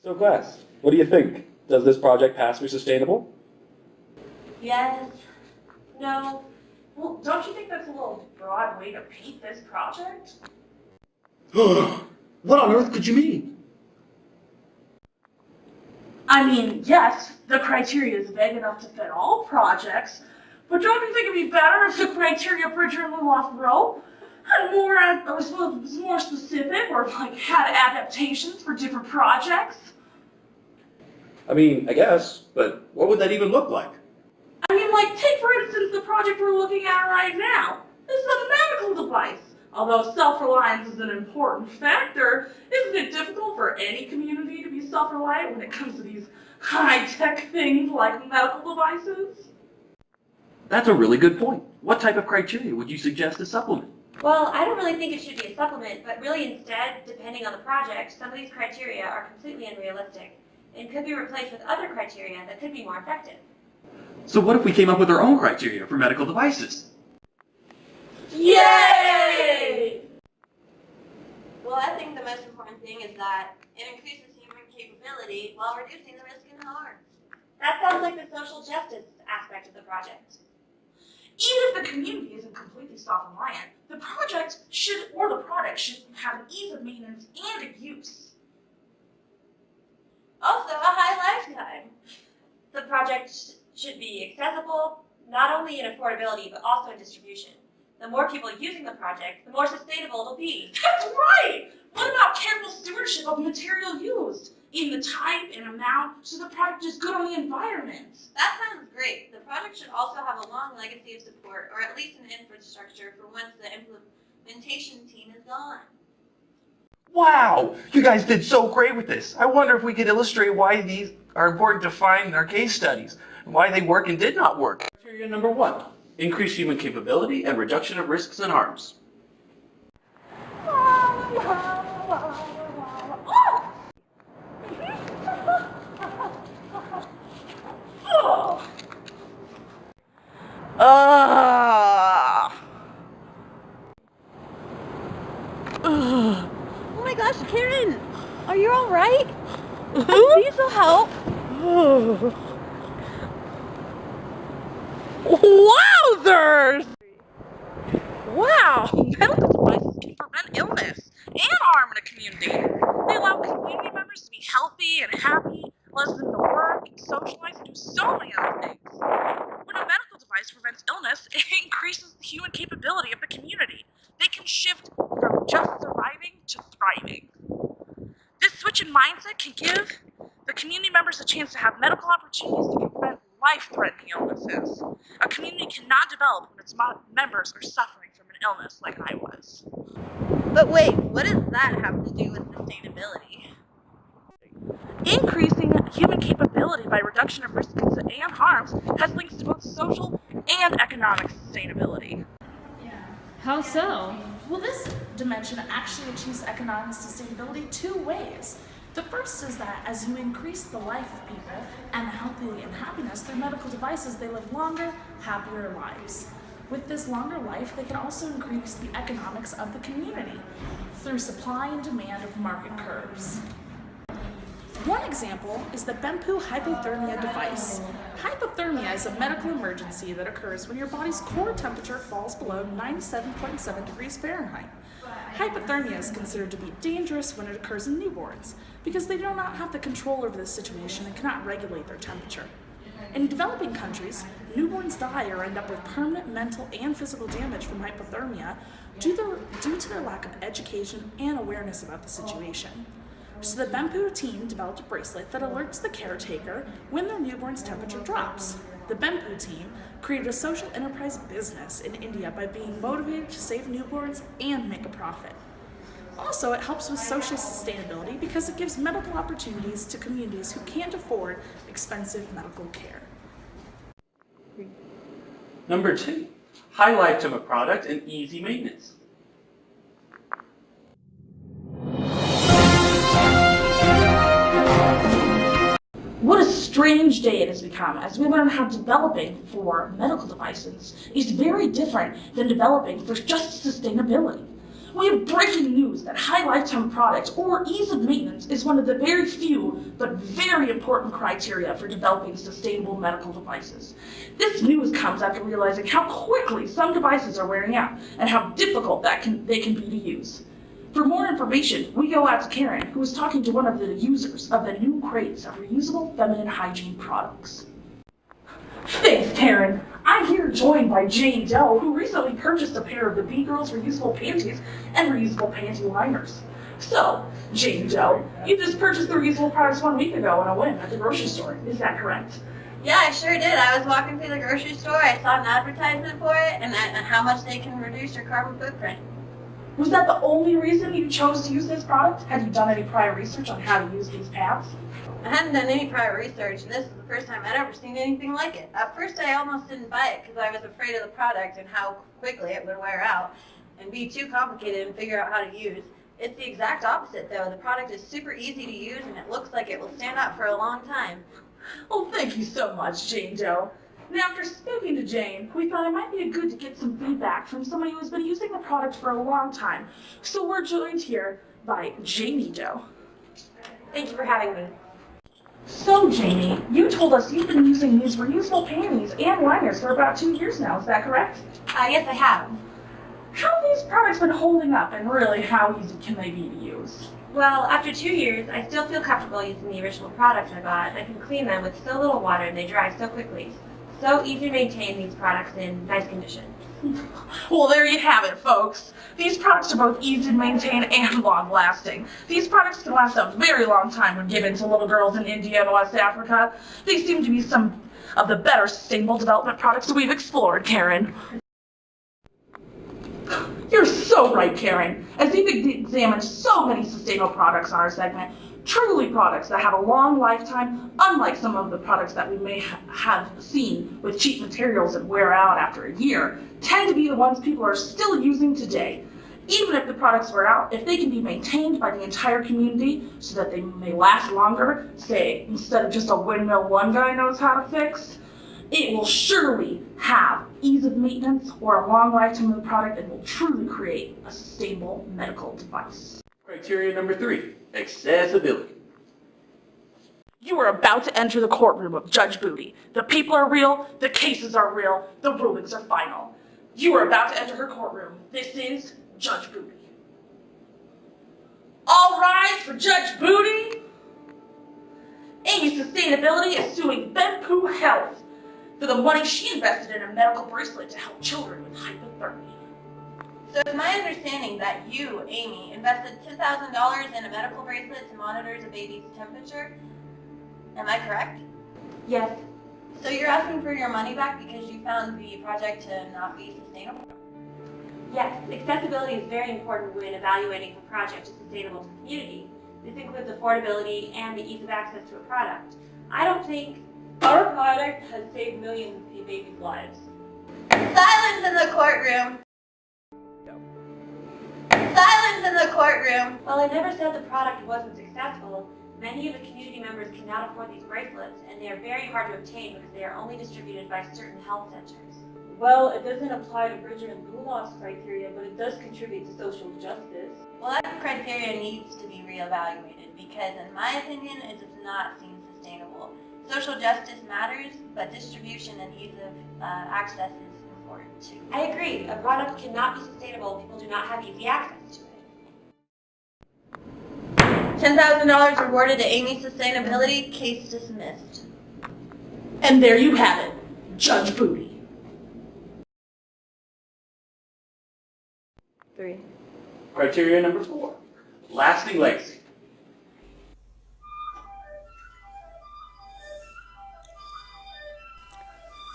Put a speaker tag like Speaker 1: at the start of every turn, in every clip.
Speaker 1: So class, what do you think? Does this project pass for sustainable?
Speaker 2: Yes. No. Well, don't you think that's a little broad way to paint this project?
Speaker 3: What on earth could you mean?
Speaker 2: I mean, yes, the criteria is vague enough to fit all projects, but don't you think it'd be better if the criteria for Journal off row had was more specific or like had adaptations for different projects?
Speaker 1: I mean, I guess, but what would that even look like?
Speaker 2: I mean, like, take for instance the project we're looking at right now. This is a medical device. Although self-reliance is an important factor, isn't it difficult for any community to be self-reliant when it comes to these high-tech things like medical devices?
Speaker 3: That's a really good point. What type of criteria would you suggest as supplement?
Speaker 4: Well, I don't really think it should be a supplement, but really instead, depending on the project, some of these criteria are completely unrealistic and could be replaced with other criteria that could be more effective.
Speaker 3: So what if we came up with our own criteria for medical devices?
Speaker 2: Yay!
Speaker 4: Well, I think the most important thing is that it increases human capability while reducing the risk and harm. That sounds like the social justice aspect of the project.
Speaker 2: Even if the community isn't completely self-reliant, the product should have an ease of maintenance and a use.
Speaker 4: Also, a high lifetime. The project should be accessible, not only in affordability, but also in distribution. The more people using the project, the more sustainable it'll be.
Speaker 2: That's right! What about careful stewardship of material used in the type and amount so the product is good on the environment?
Speaker 4: That sounds great. The project should also have a long legacy of support, or at least an infrastructure for once the implementation team is gone.
Speaker 3: Wow, you guys did so great with this. I wonder if we could illustrate why these are important to find in our case studies, and why they work and did not work. Criteria number 1, increase human capability and reduction of risks and harms.
Speaker 5: Oh my gosh, Karen, are you all right? I need some help.
Speaker 2: Wowzers! Wow, medical devices can prevent illness and harm in a community. They allow community members to be healthy and happy, allows them to work and socialize and do so many other things. When a medical device prevents illness, it increases the human capability of the community. They can shift from just surviving to thriving. This switch in mindset can give the community members a chance to have medical opportunities to prevent life-threatening illnesses. A community cannot develop when its members are suffering from an illness like I was.
Speaker 5: But wait, what does that have to do with sustainability?
Speaker 2: Increasing human capability by reduction of risks and harms has links to both social and economic sustainability.
Speaker 6: How so?
Speaker 7: Well, this dimension actually achieves economic sustainability 2 ways. The first is that as you increase the life of people and the health and happiness through medical devices, they live longer, happier lives. With this longer life, they can also increase the economics of the community through supply and demand of market curves. One example is the BEMPU hypothermia device. Hypothermia is a medical emergency that occurs when your body's core temperature falls below 97.7 degrees Fahrenheit. Hypothermia is considered to be dangerous when it occurs in newborns because they do not have the control over this situation and cannot regulate their temperature. In developing countries, newborns die or end up with permanent mental and physical damage from hypothermia due to their lack of education and awareness about the situation. So the BEMPU team developed a bracelet that alerts the caretaker when their newborn's temperature drops. The BEMPU team created a social enterprise business in India by being motivated to save newborns and make a profit. Also, it helps with social sustainability because it gives medical opportunities to communities who can't afford expensive medical care.
Speaker 3: Number 2, high lifetime of product and easy maintenance.
Speaker 2: What a strange day it has become as we learn how developing for medical devices is very different than developing for just sustainability. We have breaking news that high lifetime product or ease of maintenance is one of the very few but very important criteria for developing sustainable medical devices. This news comes after realizing how quickly some devices are wearing out and how difficult they can be to use. For more information, we go out to Karen, who is talking to one of the users of the new crates of reusable feminine hygiene products. Thanks, Karen. I'm here joined by Jane Doe, who recently purchased a pair of the B-Girls reusable panties and reusable panty liners. So, Jane Doe, you just purchased the reusable products 1 week ago on a whim at the grocery store. Is that correct?
Speaker 5: Yeah, I sure did. I was walking through the grocery store, I saw an advertisement for it, and how much they can reduce your carbon footprint.
Speaker 2: Was that the only reason you chose to use this product? Had you done any prior research on how to use these pads?
Speaker 5: I hadn't done any prior research, and this is the first time I'd ever seen anything like it. At first, I almost didn't buy it because I was afraid of the product and how quickly it would wear out and be too complicated and figure out how to use. It's the exact opposite, though. The product is super easy to use, and it looks like it will stand up for a long time.
Speaker 2: Well, thank you so much, Jane Doe. Now, after speaking to Jane, we thought it might be good to get some feedback from somebody who has been using the product for a long time. So we're joined here by Jamie Doe.
Speaker 4: Thank you for having me.
Speaker 2: So, Jamie, you told us you've been using these reusable panties and liners for about 2 years now, is that correct?
Speaker 4: Yes, I have.
Speaker 2: How have these products been holding up, and really, how easy can they be to use?
Speaker 4: Well, after 2 years, I still feel comfortable using the original products I bought. I can clean them with so little water and they dry so quickly. So easy to maintain these products in nice condition.
Speaker 2: Well, there you have it, folks. These products are both easy to maintain and long-lasting. These products can last a very long time when given to little girls in India and West Africa. They seem to be some of the better sustainable development products we've explored, Karen. You're so right, Karen. As we've examined so many sustainable products on our segment, truly products that have a long lifetime, unlike some of the products that we may have seen with cheap materials that wear out after a year, tend to be the ones people are still using today. Even if the products wear out, if they can be maintained by the entire community so that they may last longer, say, instead of just a windmill one guy knows how to fix, it will surely have ease of maintenance or a long lifetime of the product and will truly create a sustainable medical device.
Speaker 3: Criteria number 3, accessibility.
Speaker 2: You are about to enter the courtroom of Judge Booty. The people are real, the cases are real, the rulings are final. You are about to enter her courtroom. This is Judge Booty. All rise for Judge Booty. Amy Sustainability is suing Benpoo Health for the money she invested in a medical bracelet to help children with hypothermia.
Speaker 5: So it's my understanding that you, Amy, invested $10,000 in a medical bracelet to monitor the baby's temperature. Am I correct?
Speaker 4: Yes.
Speaker 5: So you're asking for your money back because you found the project to not be sustainable?
Speaker 4: Yes, accessibility is very important when evaluating if a project is sustainable to the community. This includes affordability and the ease of access to a product. I don't think our product has saved millions of babies' lives.
Speaker 5: Silence in the courtroom! Silence in the courtroom!
Speaker 4: While I never said the product wasn't successful, many of the community members cannot afford these bracelets, and they are very hard to obtain because they are only distributed by certain health centers.
Speaker 8: Well, it doesn't apply to Bridger and Boulos criteria, but it does contribute to social justice.
Speaker 5: Well, that criteria needs to be reevaluated because, in my opinion, it does not seem sustainable. Social justice matters, but distribution and ease of access is important too.
Speaker 4: I agree. A product cannot be sustainable if people do not have easy access to it.
Speaker 5: $10,000 rewarded to Amy Sustainability, case dismissed.
Speaker 2: And there you have it, Judge Booty.
Speaker 8: 3.
Speaker 3: Criteria number 4, lasting legacy.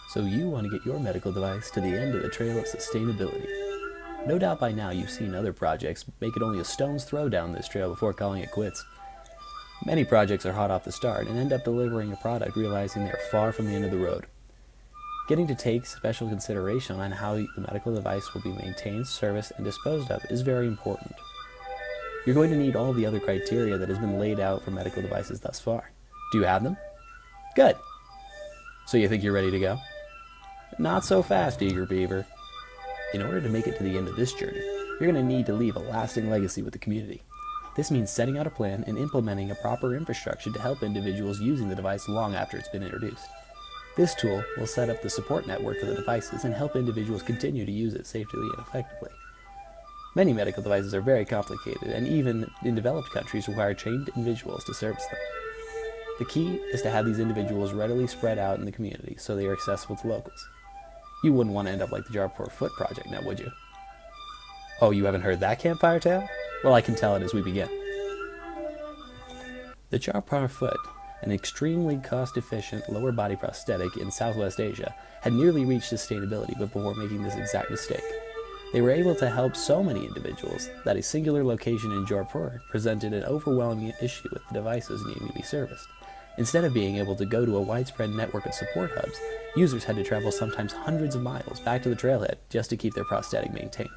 Speaker 9: So you want to get your medical device to the end of the trail of sustainability. No doubt by now you've seen other projects make it only a stone's throw down this trail before calling it quits. Many projects are hot off the start and end up delivering a product realizing they are far from the end of the road. Getting to take special consideration on how the medical device will be maintained, serviced, and disposed of is very important. You're going to need all the other criteria that has been laid out for medical devices thus far. Do you have them? Good. So you think you're ready to go? Not so fast, eager beaver. In order to make it to the end of this journey, you're going to need to leave a lasting legacy with the community. This means setting out a plan and implementing a proper infrastructure to help individuals using the device long after it's been introduced. This tool will set up the support network for the devices and help individuals continue to use it safely and effectively. Many medical devices are very complicated, and even in developed countries require trained individuals to service them. The key is to have these individuals readily spread out in the community so they are accessible to locals. You wouldn't want to end up like the Jar-Poor Foot project now, would you? Oh, you haven't heard that campfire tale? Well, I can tell it as we begin. The Jar-Poor Foot, an extremely cost-efficient lower body prosthetic in Southwest Asia, had nearly reached sustainability before making this exact mistake. They were able to help so many individuals that a singular location in Jaipur presented an overwhelming issue with the devices needing to be serviced. Instead of being able to go to a widespread network of support hubs, users had to travel sometimes hundreds of miles back to the trailhead just to keep their prosthetic maintained.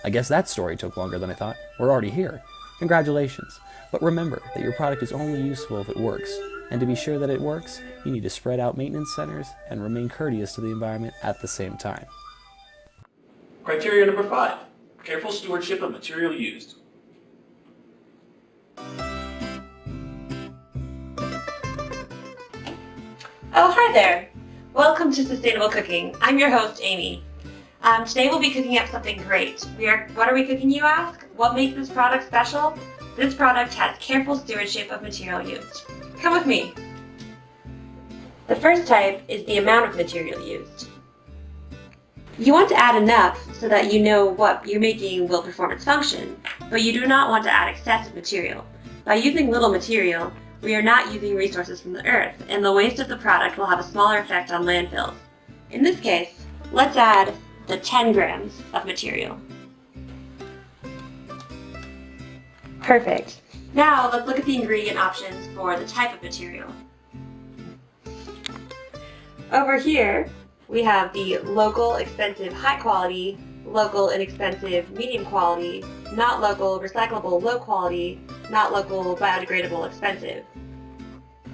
Speaker 9: I guess that story took longer than I thought. We're already here. Congratulations. But remember that your product is only useful if it works. And to be sure that it works, you need to spread out maintenance centers and remain courteous to the environment at the same time.
Speaker 3: Criteria number 5, careful stewardship of material used.
Speaker 4: Oh, hi there. Welcome to Sustainable Cooking. I'm your host, Amy. Today we'll be cooking up something great. What are we cooking, you ask? What makes this product special? This product has careful stewardship of material used. Come with me. The first type is the amount of material used. You want to add enough so that you know what you're making will perform its function, but you do not want to add excessive material. By using little material, we are not using resources from the earth, and the waste of the product will have a smaller effect on landfills. In this case, let's add the 10 grams of material. Perfect. Now let's look at the ingredient options for the type of material. Over here, we have the local, expensive, high quality, local, inexpensive, medium quality, not local, recyclable, low quality, not local, biodegradable, expensive.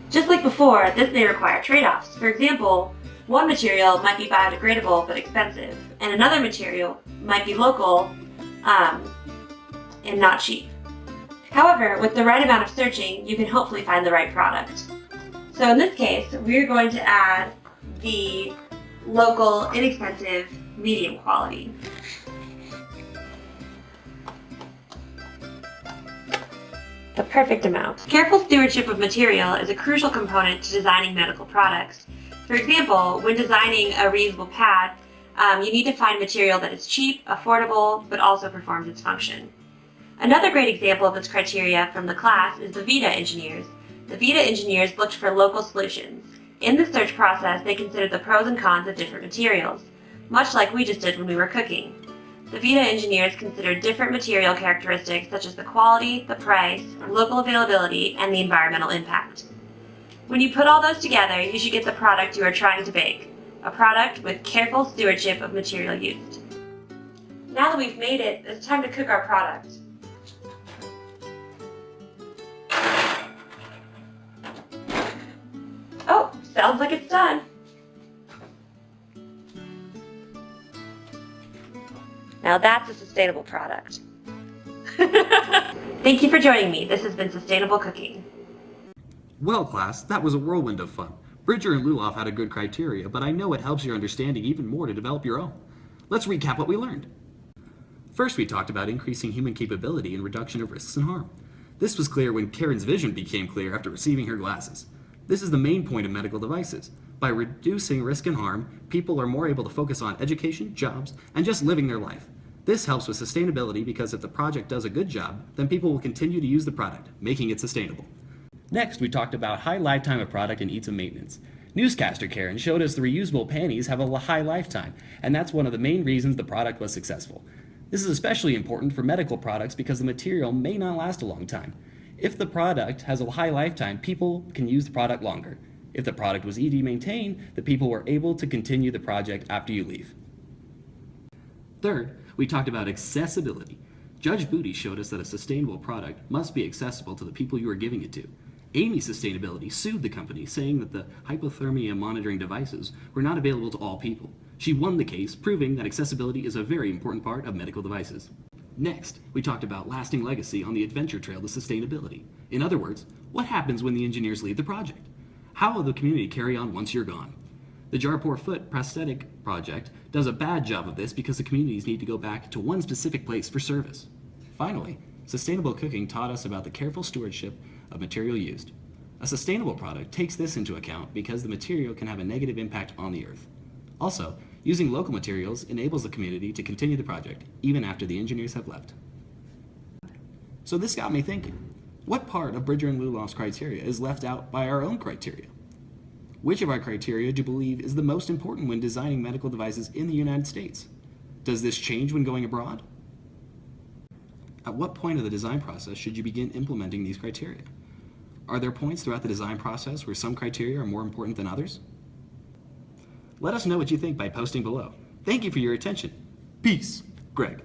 Speaker 4: Just like before, this may require trade-offs. For example, one material might be biodegradable but expensive, and another material might be local and not cheap. However, with the right amount of searching, you can hopefully find the right product. So in this case, we're going to add the local, inexpensive, medium quality. The perfect amount. Careful stewardship of material is a crucial component to designing medical products. For example, when designing a reusable pad, you need to find material that is cheap, affordable, but also performs its function. Another great example of this criteria from the class is the Vita engineers. The Vita engineers looked for local solutions. In the search process, they considered the pros and cons of different materials, much like we just did when we were cooking. The Vita engineers considered different material characteristics such as the quality, the price, local availability, and the environmental impact. When you put all those together, you should get the product you are trying to bake, a product with careful stewardship of material used. Now that we've made it, it's time to cook our product. Oh, sounds like it's done. Now that's a sustainable product. Thank you for joining me. This has been Sustainable Cooking.
Speaker 10: Well, class, that was a whirlwind of fun. Bridger and Luloff had a good criteria, but I know it helps your understanding even more to develop your own. Let's recap what we learned. First, we talked about increasing human capability and reduction of risks and harm. This was clear when Karen's vision became clear after receiving her glasses. This is the main point of medical devices. By reducing risk and harm, people are more able to focus on education, jobs, and just living their life. This helps with sustainability because if the project does a good job, then people will continue to use the product, making it sustainable. Next, we talked about high lifetime of product and ease of maintenance. Newscaster Karen showed us the reusable panties have a high lifetime, and that's one of the main reasons the product was successful. This is especially important for medical products because the material may not last a long time. If the product has a high lifetime, people can use the product longer. If the product was easy to maintain, the people were able to continue the project after you leave. Third, we talked about accessibility. Judge Booty showed us that a sustainable product must be accessible to the people you are giving it to. Amy Sustainability sued the company, saying that the hypothermia monitoring devices were not available to all people. She won the case, proving that accessibility is a very important part of medical devices. Next, we talked about lasting legacy on the adventure trail to sustainability. In other words, what happens when the engineers leave the project? How will the community carry on once you're gone? The Jarpur Foot prosthetic project does a bad job of this because the communities need to go back to one specific place for service. Finally, sustainable cooking taught us about the careful stewardship of material used. A sustainable product takes this into account because the material can have a negative impact on the earth. Also, using local materials enables the community to continue the project, even after the engineers have left. So this got me thinking, what part of Bridger and Luloff's criteria is left out by our own criteria? Which of our criteria do you believe is the most important when designing medical devices in the United States? Does this change when going abroad? At what point of the design process should you begin implementing these criteria? Are there points throughout the design process where some criteria are more important than others? Let us know what you think by posting below. Thank you for your attention. Peace, Greg.